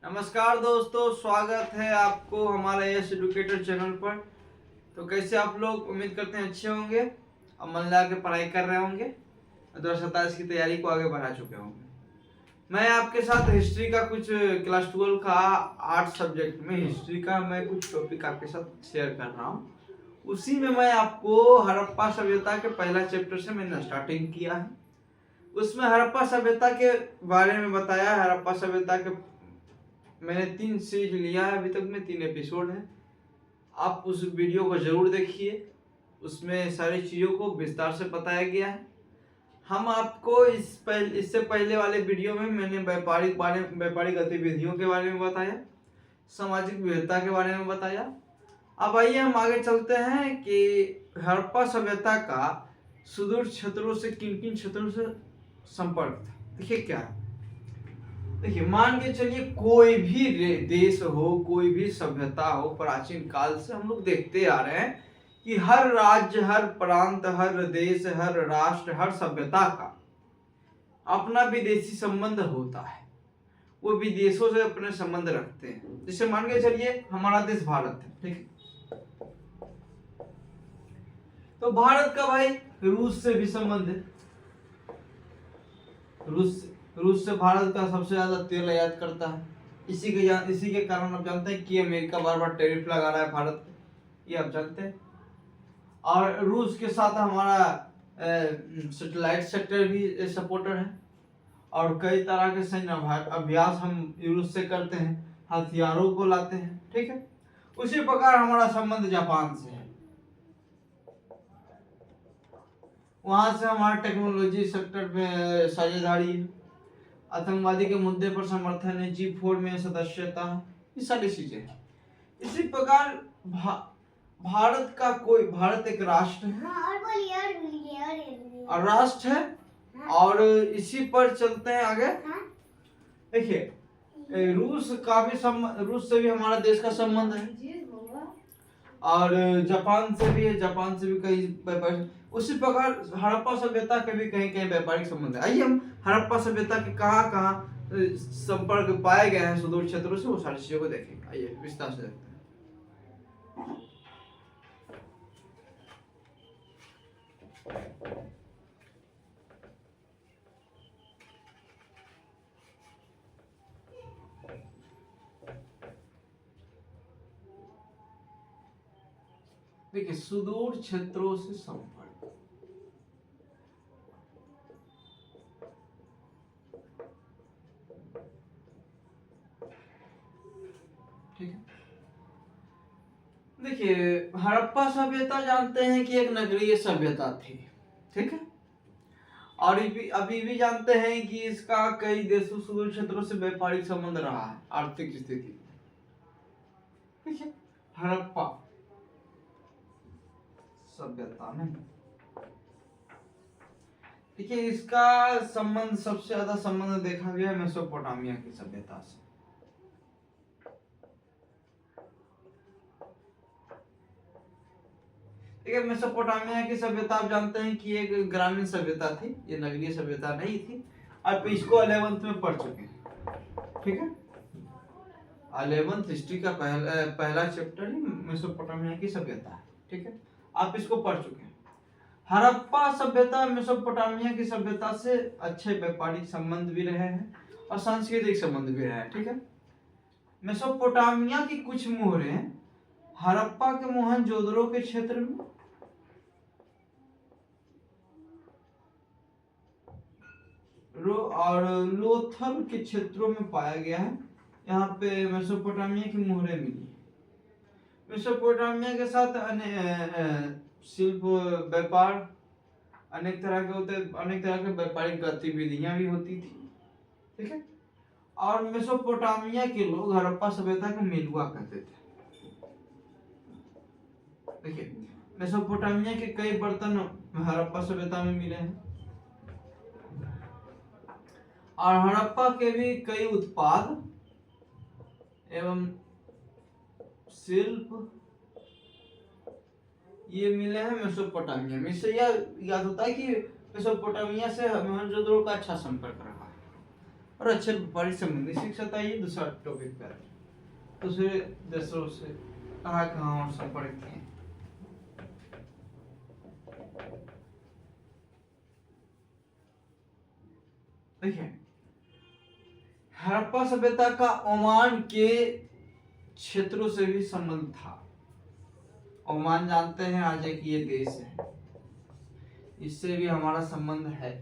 नमस्कार दोस्तों, स्वागत है आपको हमारे यस एडुकेटर चैनल पर। तो कैसे आप लोग, उम्मीद करते हैं अच्छे होंगे और मन लगा के पढ़ाई कर रहे होंगे, 2027 की तैयारी को आगे बढ़ा चुके होंगे। मैं आपके साथ हिस्ट्री का कुछ क्लास 12 का आर्ट सब्जेक्ट में हिस्ट्री का मैं कुछ टॉपिक आपके साथ शेयर कर रहा हूँ। उसी में मैं आपको हड़प्पा सभ्यता के पहला चैप्टर से मैंने स्टार्टिंग किया है। उसमें हड़प्पा सभ्यता के बारे में बताया है। हड़प्पा सभ्यता के मैंने 3 सीरीज लिया है, अभी तक में 3 एपिसोड है। आप उस वीडियो को जरूर देखिए, उसमें सारी चीज़ों को विस्तार से बताया गया है। हम आपको इससे पहले वाले वीडियो में मैंने व्यापारिक गतिविधियों के बारे में बताया, सामाजिक विविधता के बारे में बताया। अब आइए हम आगे चलते हैं कि हड़प्पा सभ्यता का सुदूर क्षेत्रों से किन किन क्षेत्रों से संपर्क था। देखिए क्या है, देखिए मान के चलिए कोई भी देश हो, कोई भी सभ्यता हो, प्राचीन काल से हम लोग देखते आ रहे हैं कि हर राज्य, हर प्रांत, हर देश, हर राष्ट्र, हर सभ्यता का अपना विदेशी संबंध होता है। वो विदेशों से अपने संबंध रखते हैं। जैसे मान के चलिए हमारा देश भारत है, ठीक है। तो भारत का भाई रूस से भी संबंध है। रूस से भारत का सबसे ज्यादा तेल आयात करता है। इसी के कारण आप जानते हैं कि अमेरिका बार बार टैरिफ लगा रहा है भारत पे, ये आप जानते हैं। और रूस के साथ हमारा सैटेलाइट सेक्टर भी सपोर्टर है और कई तरह के सैन्य अभ्यास हम रूस से करते हैं, हथियारों को लाते हैं, ठीक है। उसी प्रकार हमारा संबंध जापान से है। वहां से हमारा टेक्नोलॉजी सेक्टर में साझेदारी है, आतंकवादी के मुद्दे पर समर्थन है, G4 में सदस्यता है, ये सारी चीजें हैं। इसी प्रकार भारत एक राष्ट्र है और राष्ट्र है। और इसी पर चलते हैं आगे। देखिए रूस से भी हमारा देश का संबंध है और जापान से भी है, जापान से भी कई व्यापारिक। उसी प्रकार हड़प्पा सभ्यता के भी कहीं कहीं व्यापारिक संबंध है। आइए हम हड़प्पा सभ्यता के कहाँ कहाँ संपर्क पाए गए हैं सुदूर क्षेत्रों से, वो सारी चीजों को देखेंगे। आइए विस्तार से देखते हैं। देखिए सुदूर क्षेत्रों से संपर्क, ठीक है। देखिए हड़प्पा सभ्यता जानते हैं कि एक नगरीय सभ्यता थी, ठीक है। और अभी भी जानते हैं कि इसका कई देशों सुदूर क्षेत्रों से व्यापारिक संबंध रहा है, आर्थिक स्थिति, ठीक है। हड़प्पा सभ्यता में देखिए इसका संबंध, सबसे ज्यादा संबंध देखा गया मेसोपोटामिया की सभ्यता से। ठीक है, मेसोपोटामिया की सभ्यता आप जानते हैं कि एक ग्रामीण सभ्यता थी, ये नगरीय सभ्यता नहीं थी। आप इसको 11th में पढ़ चुके हैं, ठीक है। 11th हिस्ट्री का पहला चैप्टर ही मेसोपोटामिया की सभ्यता है, ठीक है। आप इसको पढ़ चुके हैं। हड़प्पा सभ्यता मेसोपोटामिया की सभ्यता से अच्छे व्यापारिक संबंध भी रहे हैं और सांस्कृतिक संबंध भी रहे हैं, ठीक है। मेसोपोटामिया की कुछ मोहरें हड़प्पा के मोहनजोदड़ो के क्षेत्र में और लोथल के क्षेत्रों में पाया गया है। यहाँ पे मेसोपोटामिया की मोहरें मिली। मेसोपोटामिया के साथ शिल्प व्यापार अनेक तरह के व्यापारिक गतिविधियां भी होती थी, ठीक है। और मेसोपोटामिया के लोग हड़प्पा सभ्यता को मेलुआ कहते थे। देखिए मेसोपोटामिया के कई बर्तन हड़प्पा सभ्यता में मिले हैं और हड़प्पा के भी कई उत्पाद एवं शिल्प ये मिले हैं मेसोपोटामिया में। इससे यह याद होता है कि मेसोपोटामिया से मोहनजोदड़ो का अच्छा संपर्क रहा है। और अच्छे व्यापारिक संबंधी शिक्षता, ये दूसरा टॉपिक पे आता है। दूसरे देशों से कहाँ कहाँ और संपर्क किए। देखिए, हड़प्पा सभ्यता का ओमान के क्षेत्रों से भी संबंध था। ओमान जानते हैं आज एक ये देश है, इससे भी हमारा संबंध है।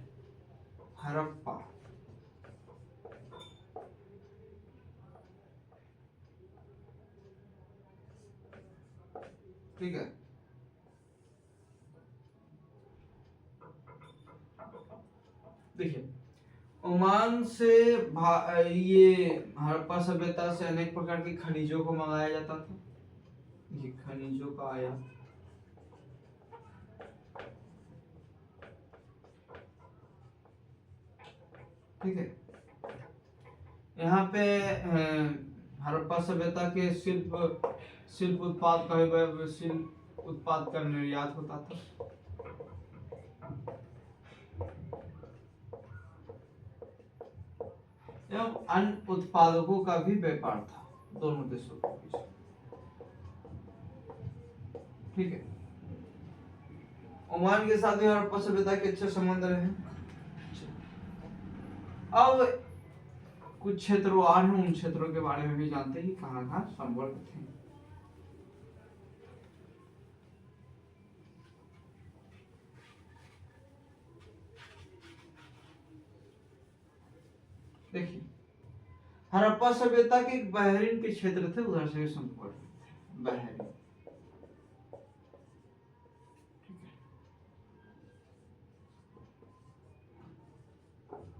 हड़प्पा, ठीक है। देखिए, ओमान से ये हड़प्पा सभ्यता से अनेक प्रकार के खनिजों को मंगाया जाता था। ये खनिजों का आयात, ठीक है। यहाँ पे हड़प्पा सभ्यता के शिल्प उत्पाद का शिल्प उत्पाद का निर्यात होता था। एवं अन्य उत्पादकों का भी व्यापार था दोनों देशों के बीच, ठीक है। ओमान के साथ भी हड़प्पा सभ्यता के अच्छे संबंध रहे। अब कुछ क्षेत्र और हैं, उन क्षेत्रों के बारे में भी जानते हैं कि कहाँ कहाँ संपर्क थे। देखिए, हड़प्पा सभ्यता के बहरीन के क्षेत्र थे, उधर से भी संपर्क थे। बहरीन,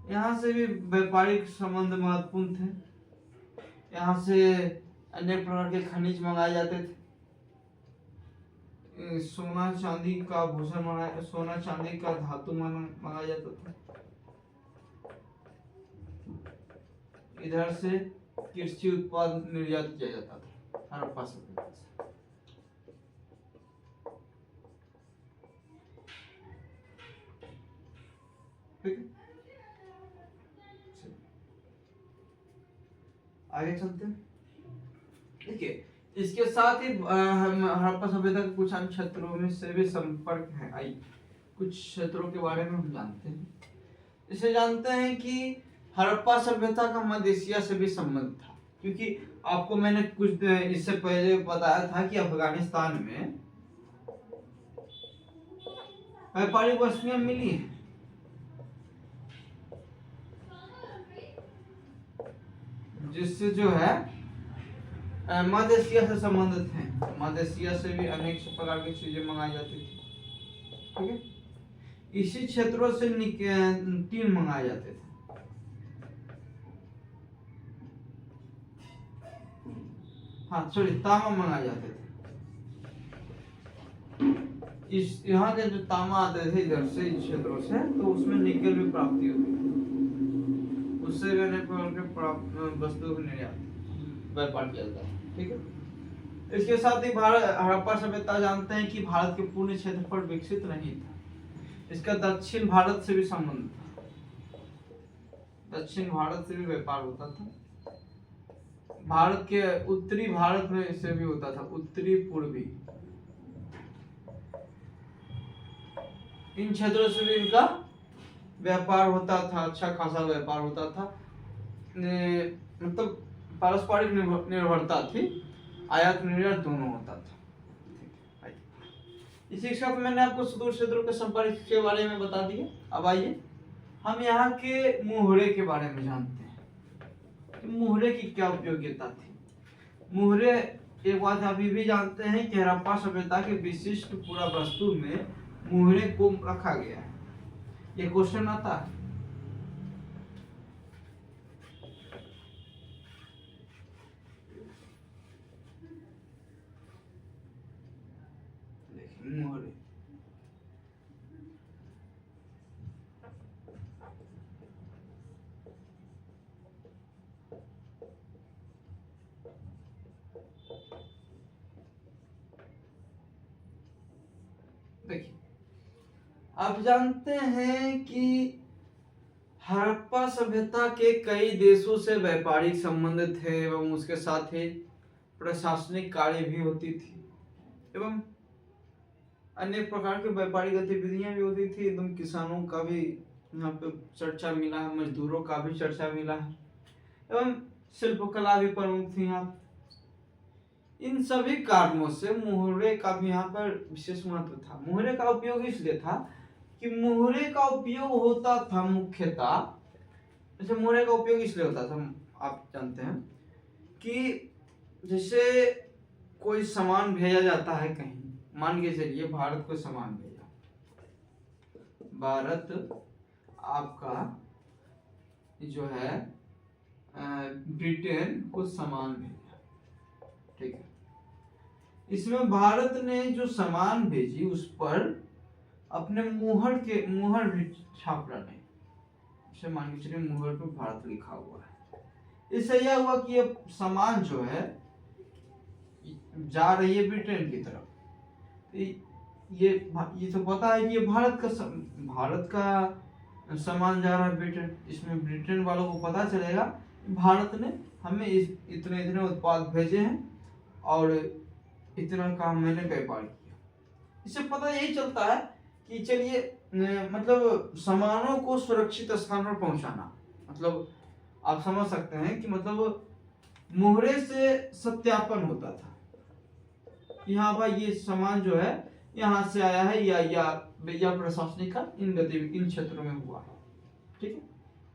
यहाँ से भी व्यापारिक संबंध महत्वपूर्ण थे। यहाँ से अनेक प्रकार के खनिज मंगाए जाते थे। सोना चांदी का भूषण मंगाया, सोना चांदी का धातु मंगाया जाता था। इधर से कृषि उत्पाद निर्यात किया जाता था हड़प्पा सभ्यता से। ठीक है, आगे चलते हैं। देखिए, इसके साथ ही हड़प्पा सभ्यता के कुछ अन्य क्षेत्रों में से भी संपर्क है। आई कुछ क्षेत्रों के बारे में हम जानते हैं। इसे जानते हैं कि हड़प्पा सभ्यता का मध्य एशिया से भी संबंध था, क्योंकि आपको मैंने कुछ इससे पहले बताया था कि अफगानिस्तान में व्यापारिक वस्तुएं मिली हैं, जिससे जो है मध्य एशिया से संबंधित हैं। मध्य एशिया से भी अनेक प्रकार की चीजें मंगाई जाती थी, ठीक है। इसी क्षेत्रों से टीन मंगाए जाते थे। हाँ सॉरी, तांबा मंगाए जाते थे। इस यहाँ के जो तांबा आते थे इधर से, इन क्षेत्रों से, तो उसमें निकल भी प्राप्ति होती थी। उससे भी अनेक प्रकार के वस्तुओं को निर्यात व्यापार किया जाता है, ठीक है। इसके साथ ही भारत हड़प्पा सभ्यता जानते हैं कि भारत के पूर्ण क्षेत्र पर विकसित नहीं था। इसका दक्षिण भारत से भी संबंध था। दक्षिण भारत से भी व्यापार होता था। भारत के उत्तरी भारत में इससे भी होता था, उत्तरी पूर्वी इन क्षेत्रों से भी इनका व्यापार होता था। अच्छा खासा व्यापार होता था। मतलब पारस्परिक निर्भरता थी, आयात निर्यात दोनों होता था। इसी के साथ मैंने आपको सुदूर क्षेत्रों के संपर्क के बारे में बता दिया। अब आइए हम यहाँ के मुहरे के बारे में जानते हैं। मुहरे की क्या उपयोगिता थी। मुहरे, एक बात अभी भी जानते हैं कि हड़प्पा सभ्यता के विशिष्ट पुरा वस्तु में मुहरे को रखा गया है। ये क्वेश्चन आता है। मुहरे, देखिए आप जानते हैं कि हड़प्पा सभ्यता के कई देशों से व्यापारिक संबंध थे एवं उसके साथ ही प्रशासनिक कार्य भी होती थी एवं अन्य प्रकार की व्यापारिक गतिविधियां भी होती थी। एकदम किसानों का भी यहाँ पे चर्चा मिला है, मजदूरों का भी चर्चा मिला है एवं शिल्पकला भी प्रमुख थी यहाँ। इन सभी कारणों से मुहर्रे का भी यहाँ पर विशेष महत्व था। मुहर्रे का उपयोग इसलिए था कि मुहर्रे का उपयोग होता था मुख्यतः, जैसे मुहर्रे का उपयोग इसलिए होता था, आप जानते हैं कि जैसे कोई सामान भेजा जाता है कहीं, मान के चलिए भारत को सामान भेजा, भारत आपका जो है ब्रिटेन को सामान भेजा, ठीक है। इसमें भारत ने जो सामान भेजी उस पर अपने मुहर भी छाप डाले, इसे मान के चलिए मुहर पे भारत लिखा हुआ है। इससे यह हुआ कि ये सामान जो है जा रही है ब्रिटेन की तरफ, ये तो पता है कि ये भारत का सामान जा रहा है ब्रिटेन। इसमें ब्रिटेन वालों को पता चलेगा भारत ने हमें इतने इतने उत्पाद भेजे हैं और इतना काम मैंने व्यापार किया। इससे पता यही चलता है कि चलिए मतलब सामानों को सुरक्षित स्थान पर पहुंचाना, मतलब आप समझ सकते हैं कि मतलब मुहरे से सत्यापन होता था कि हाँ भाई ये सामान जो है यहाँ से आया है या प्रशासनिक का इन क्षेत्रों में हुआ है, ठीक है।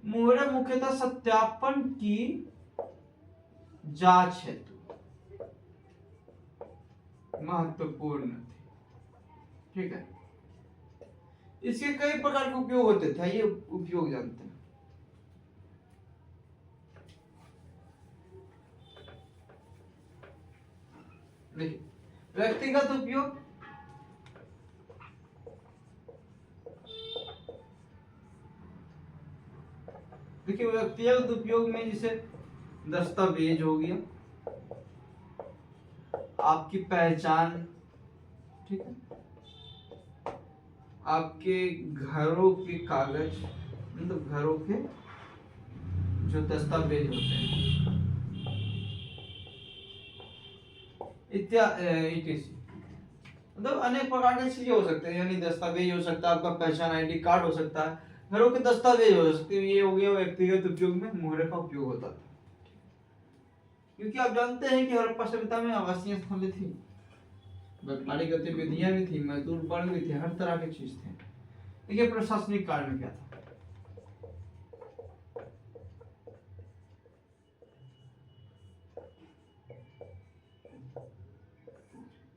मुहरे मुख्यतः सत्यापन की जांच हेतु महत्वपूर्ण थे, ठीक है। इसके कई प्रकार के उपयोग होते थे, ये उपयोग जानते हैं। देखिए व्यक्तिगत उपयोग, देखिए व्यक्तिगत उपयोग में जैसे दस्तावेज हो गया, आपकी पहचान, ठीक है, आपके घरों के कागज, मतलब घरों के जो दस्तावेज होते हैं इत्यादि, मतलब अनेक प्रकार की चीजें हो सकते हैं, यानी दस्तावेज हो सकता है, आपका पहचान आईडी कार्ड हो सकता है, घरों के दस्तावेज हो सकते हैं। ये हो गया व्यक्तिगत उपयोग में मुहर्रे का उपयोग होता था, क्योंकि आप जानते हैं कि हड़प्पा सभ्यता में आवासीय स्थलें थी, व्यापारिक गतिविधियां भी थी, मजदूर वर्ग भी थे, हर तरह की चीज थे। देखिए प्रशासनिक कार्य में क्या था,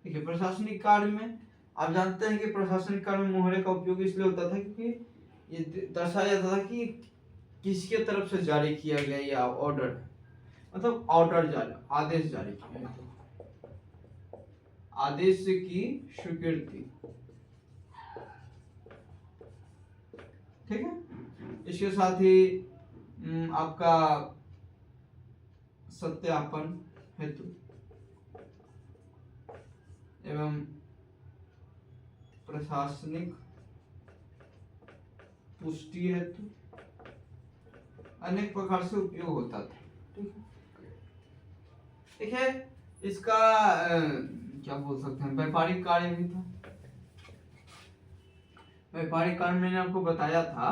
देखिए प्रशासनिक कार्य में आप जानते हैं कि प्रशासनिक कार्य में मुहर्रे का उपयोग इसलिए होता था क्योंकि ये दर्शाया जाता था कि किसके तरफ से जारी किया गया या ऑर्डर, मतलब ऑर्डर जारी, आदेश जारी किया गया, आदेश की स्वीकृति, ठीक है। इसके साथ ही आपका सत्यापन हेतु एवं प्रशासनिक पुष्टि हेतु अनेक प्रकार से उपयोग होता था, ठीक है। देखिए इसका क्या बोल सकते हैं, व्यापारिक कार्य भी था। व्यापारिक कार्य मैंने आपको बताया था,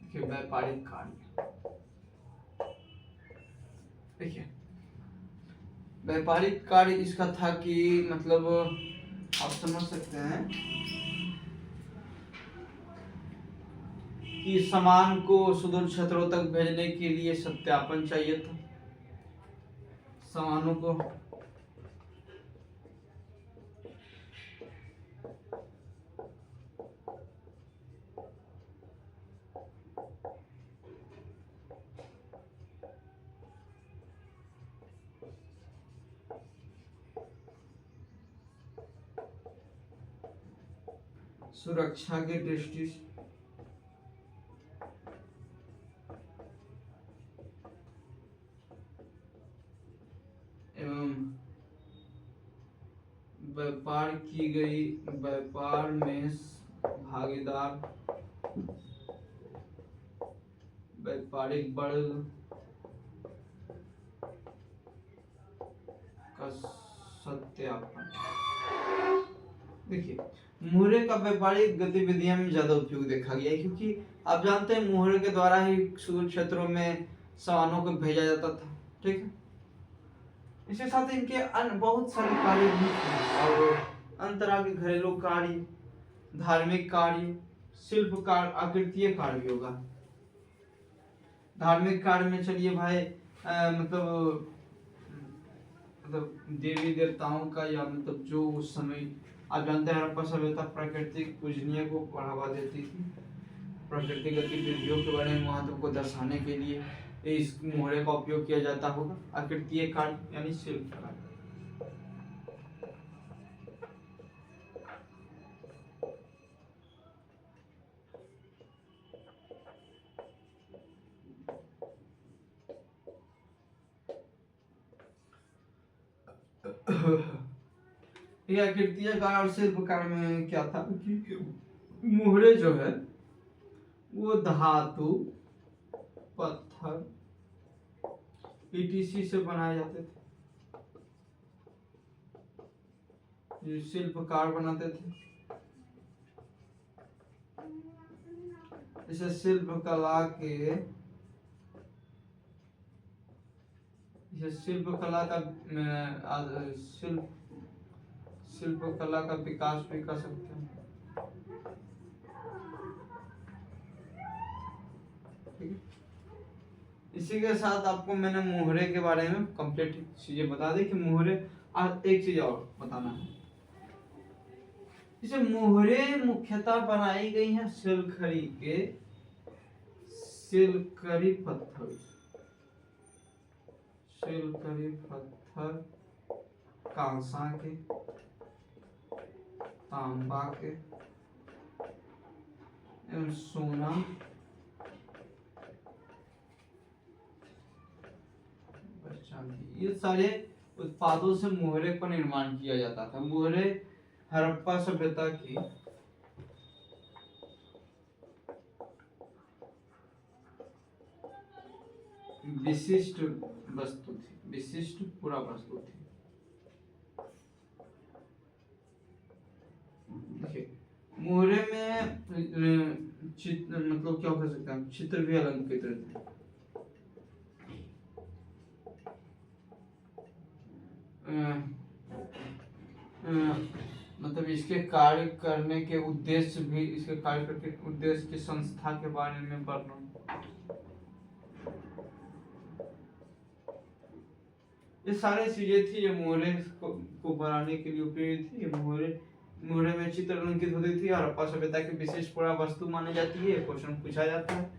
देखिए व्यापारिक कार्य, देखिए व्यापारिक कार्य इसका था कि मतलब आप समझ सकते हैं कि सामान को सुदूर क्षेत्रों तक भेजने के लिए सत्यापन चाहिए था, सामानों को सुरक्षा की दृष्टि से एवं व्यापार में भागीदार व्यापारिक वर्ग का सत्यापन। देखिए, मुहरे का व्यापारिक गतिविधियों में ज्यादा उपयोग देखा गया है, क्योंकि आप जानते हैं मुहरे के द्वारा ही सुदूर क्षेत्रों में सामानों को भेजा जाता था। ठीक है, इसके साथ इनके अन्य बहुत सारे कार्य भी थे, और अंतरा के घरेलू कार्य, धार्मिक कार्य, शिल्प कार्य, आकृतीय कार्य भी होगा। धार्मिक कार्य में चलिए भाई मतलब देवी देवताओं का, या मतलब जो उस समय आप जानते हैं हड़प्पा सभ्यता प्राकृतिक पूजनीय को बढ़ावा देती थी। प्राकृतिक गतिविधियों के बारे में महत्व को दर्शाने के लिए इस मोहरे का उपयोग किया जाता होगा। आकृतीय कार्य यानी शिल्प कार्य। यह आकृतीय कार्य और शिल्प कार्य में क्या था कि मोहरे जो है वो धातु, पत्थर, पीटीसी से बनाए जाते थे। शिल्पकार बनाते थे। इसे शिल्प कला का विकास भी कर सकते हैं। ठीक है, इसी के साथ आपको मैंने मोहरे के बारे में कंप्लीट चीजें बता दी कि मोहरे। आज एक चीज और बताना है, इसे मोहरे मुख्यतः बनाई गई हैं सिलकरी पत्थर, कांसा के, तांबा के एवं सोना, ये सारे उत्पादों से मोहरे का निर्माण किया जाता था। मोहरे हड़प्पा सभ्यता की विशिष्ट वस्तु थी, विशिष्ट पूरा वस्तु थी। देखिए, मोहरे में मतलब क्या कह सकते हैं, चित्र भी अलंकृत रहते हैं। मतलब इसके कार्य करने के उद्देश्य भी, इसके कार्य करने के उद्देश्य की संस्था के बारे में वर्णन। ये सारे चीजें थी, ये मोहरे को बनाने के लिए उपयोगी थी। ये मोहरे में चित्र अंकित होती थी, हड़प्पा सभ्यता की विशेष पूरा वस्तु मानी जाती है। क्वेश्चन पूछा जाता है।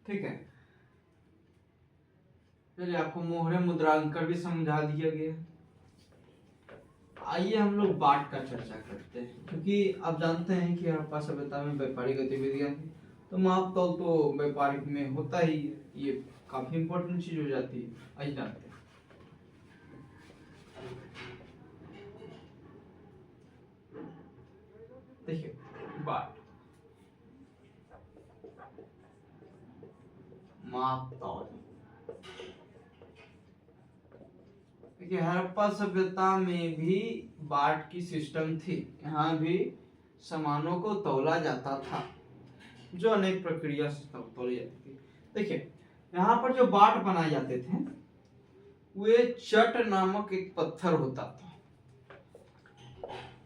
ठीक है, चलिए आपको मोहरे मुद्रांकन भी समझा दिया गया। आइए हम लोग बाट का चर्चा करते हैं, क्योंकि आप जानते हैं कि हड़प्पा सभ्यता में व्यापारिक गतिविधियां थी, तो माप तौल तो व्यापारिक में होता ही है। ये काफी इंपॉर्टेंट चीज हो जाती है। आइए जानते हैं। देखिए, बाट माप तौल। देखिए, हड़प्पा सभ्यता में भी बाट की सिस्टम थी। यहाँ भी सामानों को तौला जाता था, जो अनेक प्रक्रिया से तौली जाती थी। देखिए, यहाँ पर जो बाट बनाए जाते थे, वे चट नामक एक पत्थर होता था।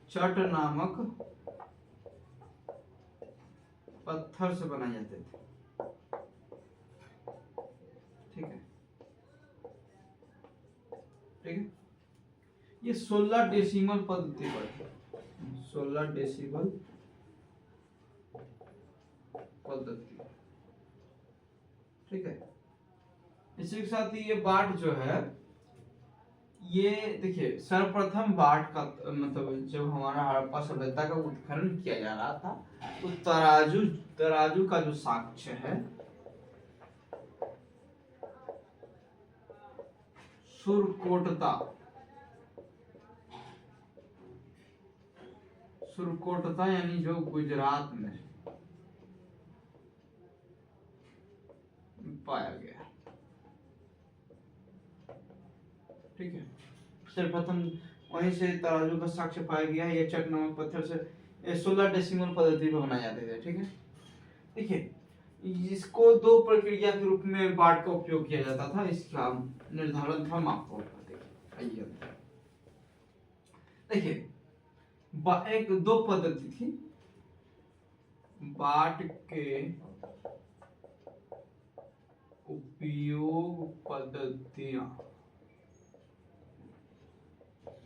चट नामक पत्थर से बनाए जाते थे। ठीक है, ठीक है, ये 16 डेसिमल पद्धति पर, 16 डेसिमल पद्धति। ठीक है, इसी के साथ ही ये बाट जो है, ये देखिए सर्वप्रथम बाट का मतलब जब हमारा हड़प्पा सभ्यता का उत्खनन किया जा रहा था, तो तराजू का जो साक्ष्य है, सुरकोट था, यानी जो गुजरात में पाया गया। ठीक है, सर्वप्रथम वहीं से तराजू का साक्ष्य पाया गया। ये चक नामक पत्थर से 16 डेसिमल पद्धति पर बनाए जाते थे। ठीक है, देखिए इसको दो प्रक्रिया के रूप में बाट का उपयोग किया जाता था। इसका निर्धारण था मापतोल का। देखिए एक दो पद्धति थी बाट के उपयोग पद्धतियां।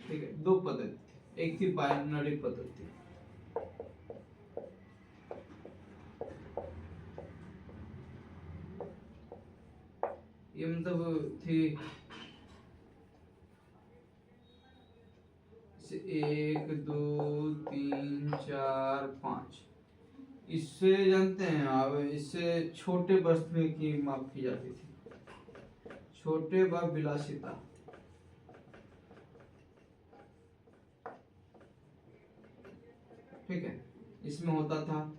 ठीक है, दो पद्धति, एक थी बाइनरी पद्धति, ये मतलब थी 1 2 3 4 5। इससे जानते हैं आप, इससे छोटे वस्तुएं की माप की जाती थी, छोटे व विलासिता। ठीक है, इसमें होता था,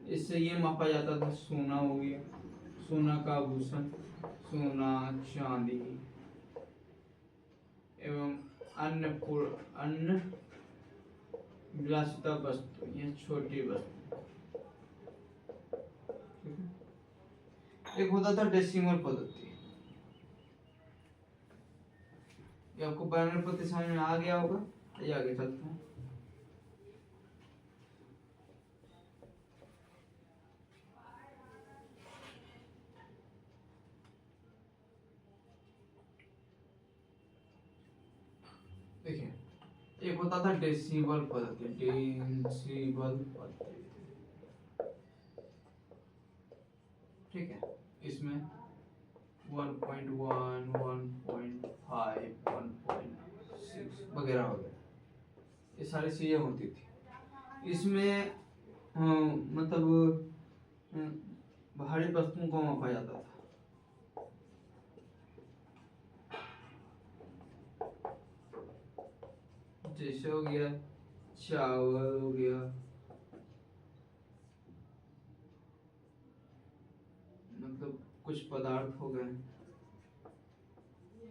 इससे ये मापा जाता था सोना हो गया, सोना का आभूषण, सोना चांदी एवं अन्य विलासिता वस्तु, ये छोटी वस्तु। एक होता था डेसिमल पद्धति। ये आपको बाइनरी पद्धति समझ में आ गया होगा। ये आगे चलते हैं। देखिए एक होता था डेसिमल पद्धति, डेसिमल पद्धति। ठीक है, इसमें 1.1 1.5 1.6 वगैरह वगैरह ये सारी चीजें होती थी। इसमें मतलब भारी वस्तुओं को मापा जाता था। जैसे हो गया चावल, हो गया मतलब कुछ पदार्थ हो गए,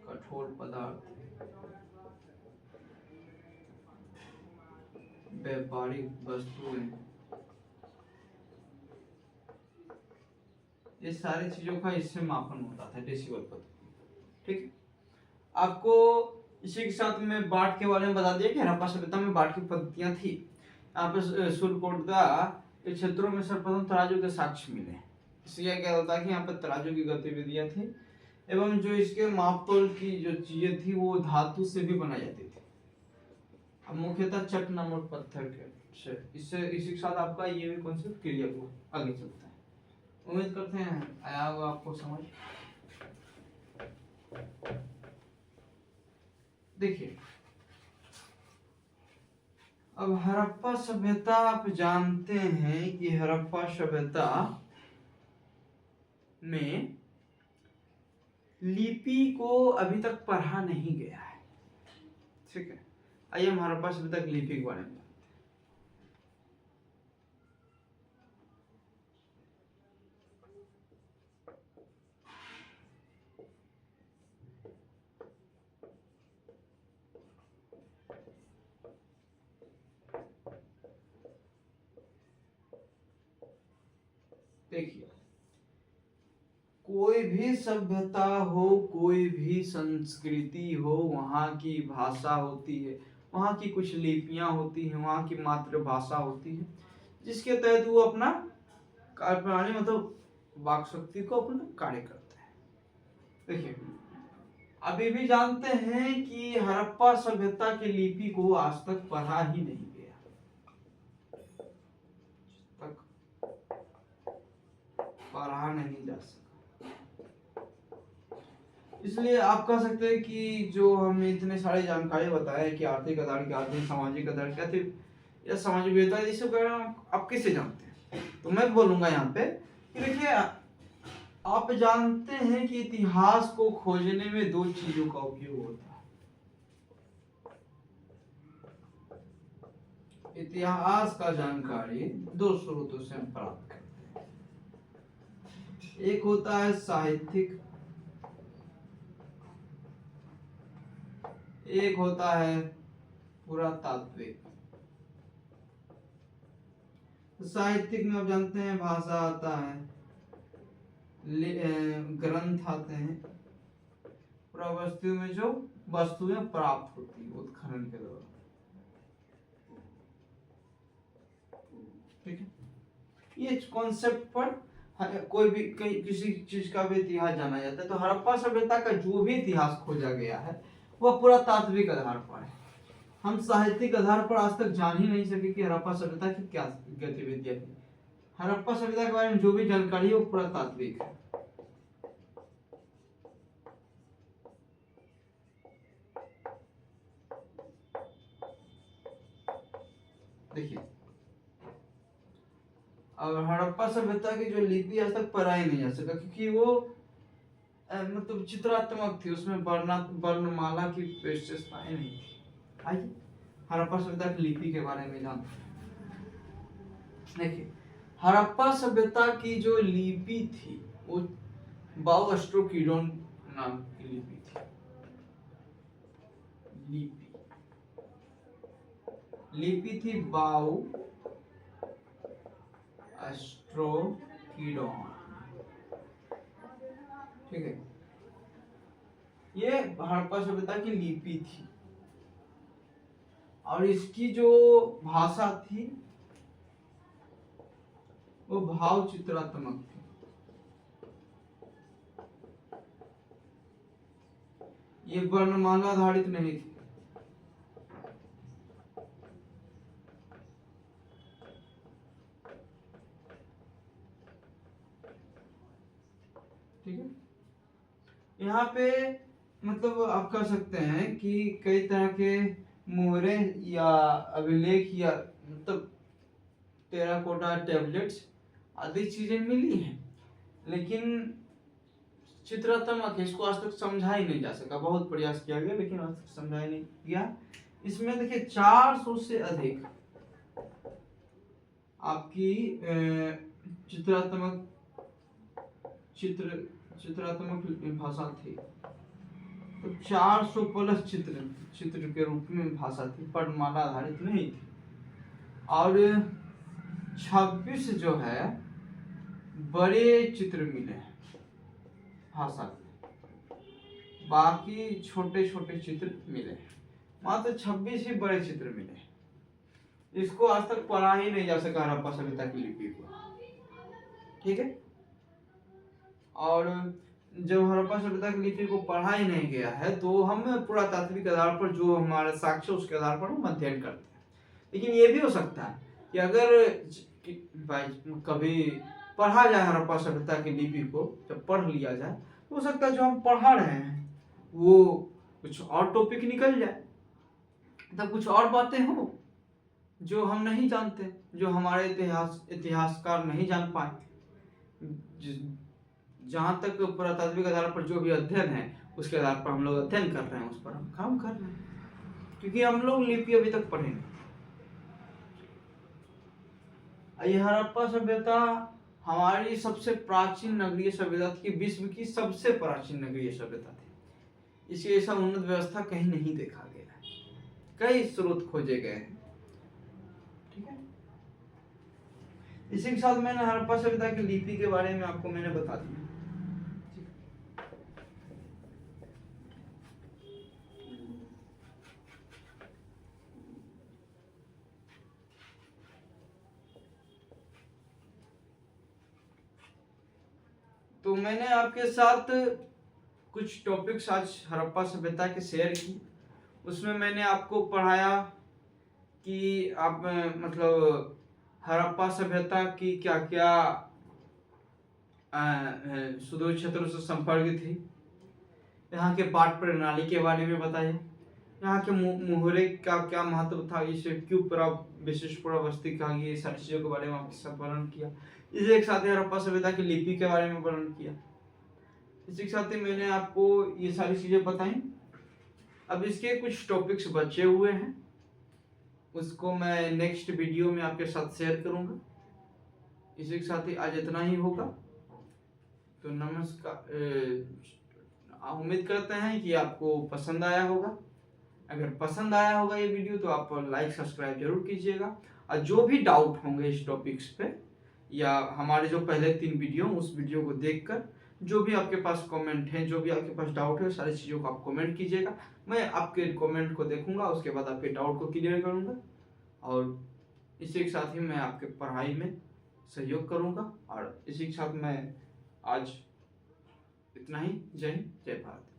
कठोर पदार्थ, व्यापारिक वस्तुएं, ये सारी चीजों का इससे मापन होता था डेसिबल पद्धति। ठीक है, आपको इसी के साथ में बाट के बारे में बता दिया कि हड़प्पा सभ्यता में बाट की पद्धतियां थी। यहाँ पे सुरकोटदा के क्षेत्रों में सर्वप्रथम तराजू के साक्ष्य मिले। इसलिए क्या होता है कि यहाँ पर तराजू की गतिविधियां थी एवं जो इसके मापतोल की जो चीजें थी वो धातु से भी बनाई जाती थी, अब मुख्यतः चट नामक पत्थर के से। इससे इसी के साथ आपका ये भी कॉन्सेप्ट क्लियर हुआ। आगे चलते हैं, उम्मीद करते हैं आया होगा आपको समझ। देखिए अब हड़प्पा सभ्यता, आप जानते हैं कि हड़प्पा सभ्यता में लिपि को अभी तक पढ़ा नहीं गया है। ठीक है, आइए हम हड़प्पा सभ्यता की लिपि के बारे में। देखिए कोई भी सभ्यता हो, कोई भी संस्कृति हो, वहाँ की भाषा होती है, वहाँ की कुछ लिपियां होती हैं, वहाँ की मातृभाषा होती है, जिसके तहत वो अपना कार्य प्रणाली मतलब वाक शक्ति को अपना कार्य करता है। देखिए अभी भी जानते हैं कि हड़प्पा सभ्यता की लिपि को आज तक पढ़ा ही नहीं गया, तक पढ़ा नहीं जा सका। इसलिए आप कह सकते हैं कि जो हमने इतने सारे जानकारी बताए कि आर्थिक आधार क्या थे, सामाजिक आधार क्या थे या सामाजिक विविधता, ये सब आप कैसे जानते हैं? तो मैं बोलूंगा यहाँ पे कि देखिए आप जानते हैं कि इतिहास को खोजने में दो चीजों का उपयोग होता है। इतिहास का जानकारी दो स्रोतों से हम प्राप्त करते हैं। एक होता है साहित्यिक, एक होता है पुरातात्विक। साहित्यिक में आप जानते हैं भाषा आता है, ग्रंथ आते हैं, पुरावस्तु में जो वस्तुएं प्राप्त होती है उत्खनन के दौरान। ठीक है, ये कॉन्सेप्ट पर कोई भी किसी चीज का भी इतिहास जाना जाता है। तो हड़प्पा सभ्यता का जो भी इतिहास खोजा गया है वह पुरातात्विक आधार पर है। हम साहित्यिक आधार पर आज तक जान ही नहीं सके कि हड़प्पा सभ्यता की क्या गतिविधियां थी। हड़प्पा सभ्यता के बारे में जो भी जानकारी है वो पुरातात्विक है। देखिए, और हड़प्पा सभ्यता की जो लिपि आज तक पढ़ा ही नहीं जा सका क्योंकि वो मतलब चित्रात्मक थी, उसमें वर्णमाला की विशेषताएं नहीं थी। आइए हड़प्पा सभ्यता की लिपि के बारे में जानते हैं। देखिए, हड़प्पा सभ्यता की जो लिपि थी वो बाओस्ट्रोकीडोन नाम की लिपि थी। लिपि थी बाओ एस्ट्रोकीडोन। ठीक है, ये हड़प्पा सभ्यता की लिपि थी और इसकी जो भाषा थी वो भाव चित्रात्मक थी। ये वर्णमाला आधारित नहीं थी। ठीक है, यहाँ पे मतलब आप कह सकते हैं कि कई तरह के मोहरे या अभिलेख या मतलब टेराकोटा टैबलेट्स आदि चीजें मिली हैं, लेकिन चित्रात्मक इसको आज तक समझा ही नहीं जा सका। बहुत प्रयास किया गया लेकिन आज तक समझा ही नहीं गया। इसमें देखिए 400 से अधिक आपकी चित्रात्मक भाषा थी। तो 400 प्लस चित्र के रूप में भाषा थी, वर्णमाला आधारित नहीं थी। और 26 जो है बड़े चित्र मिले हैं भाषा में, बाकी छोटे छोटे चित्र मिले हैं। मात्र 26 ही बड़े चित्र मिले। इसको आज तक पढ़ा ही नहीं जा सका हड़प्पा सभ्यता की लिपि को। ठीक है, और जब हड़प्पा सभ्यता की लिपि को पढ़ा ही नहीं गया है तो हम पुरातात्विक आधार पर जो हमारे साक्ष्य उसके आधार पर हम अध्ययन करते हैं। लेकिन ये भी हो सकता है कि अगर कभी पढ़ा जाए हड़प्पा सभ्यता की लिपि को, जब पढ़ लिया जाए तो हो सकता है जो हम पढ़ा रहे हैं वो कुछ और टॉपिक निकल जाए, तब कुछ और बातें हो जो हम नहीं जानते, जो हमारे इतिहासकार नहीं जान पाए। जहां तक पुरातात्विक आधार पर जो भी अध्ययन है उसके आधार पर हम लोग अध्ययन कर रहे हैं, उस पर हम काम कर रहे हैं, क्योंकि हम लोग लिपि अभी तक पढ़े नहीं। ये हड़प्पा सभ्यता हमारी सबसे प्राचीन नगरीय सभ्यता थी, विश्व की सबसे प्राचीन नगरीय सभ्यता थी। इसकी ऐसा उन्नत व्यवस्था कहीं नहीं देखा गया है, कई स्रोत खोजे गए हैं। ठीक है, इसी के साथ मैंने हड़प्पा सभ्यता की लिपि के बारे में आपको मैंने बता दिया। तो मैंने आपके साथ कुछ टॉपिक्स आज हड़प्पा सभ्यता के शेयर की। उसमें मैंने आपको पढ़ाया कि आप मतलब हड़प्पा सभ्यता की क्या क्या सुदूर क्षेत्रों से संपर्क थी, यहाँ के पाठ प्रणाली के बारे में बताया, यहाँ के मुहरे का क्या महत्व था, इसे क्यों विशिष्ट पुरावस्तु कहा गया, सारी चीजों के बारे में आपके साथ वर्णन किया। इसी एक साथ हड़प्पा सभ्यता की लिपि के बारे में वर्णन किया। इसी के साथ ही मैंने आपको ये सारी चीजें बताई। अब इसके कुछ टॉपिक्स बचे हुए हैं, उसको मैं नेक्स्ट वीडियो में आपके साथ शेयर करूंगा। इसी के साथ ही आज इतना ही होगा। तो नमस्कार। उम्मीद करते हैं कि आपको पसंद आया होगा। अगर पसंद आया होगा ये वीडियो तो आप लाइक सब्सक्राइब जरूर कीजिएगा। और जो भी डाउट होंगे इस टॉपिक्स पे या हमारे जो पहले 3 वीडियो उस वीडियो को देखकर जो भी आपके पास कमेंट है, जो भी आपके पास डाउट है, सारी चीज़ों को आप कमेंट कीजिएगा। मैं आपके कमेंट को देखूंगा, उसके बाद आपके डाउट को क्लियर करूंगा और इसी के साथ ही मैं आपके पढ़ाई में सहयोग करूंगा। और इसी के साथ मैं आज इतना ही। जय हिंद, जय भारत।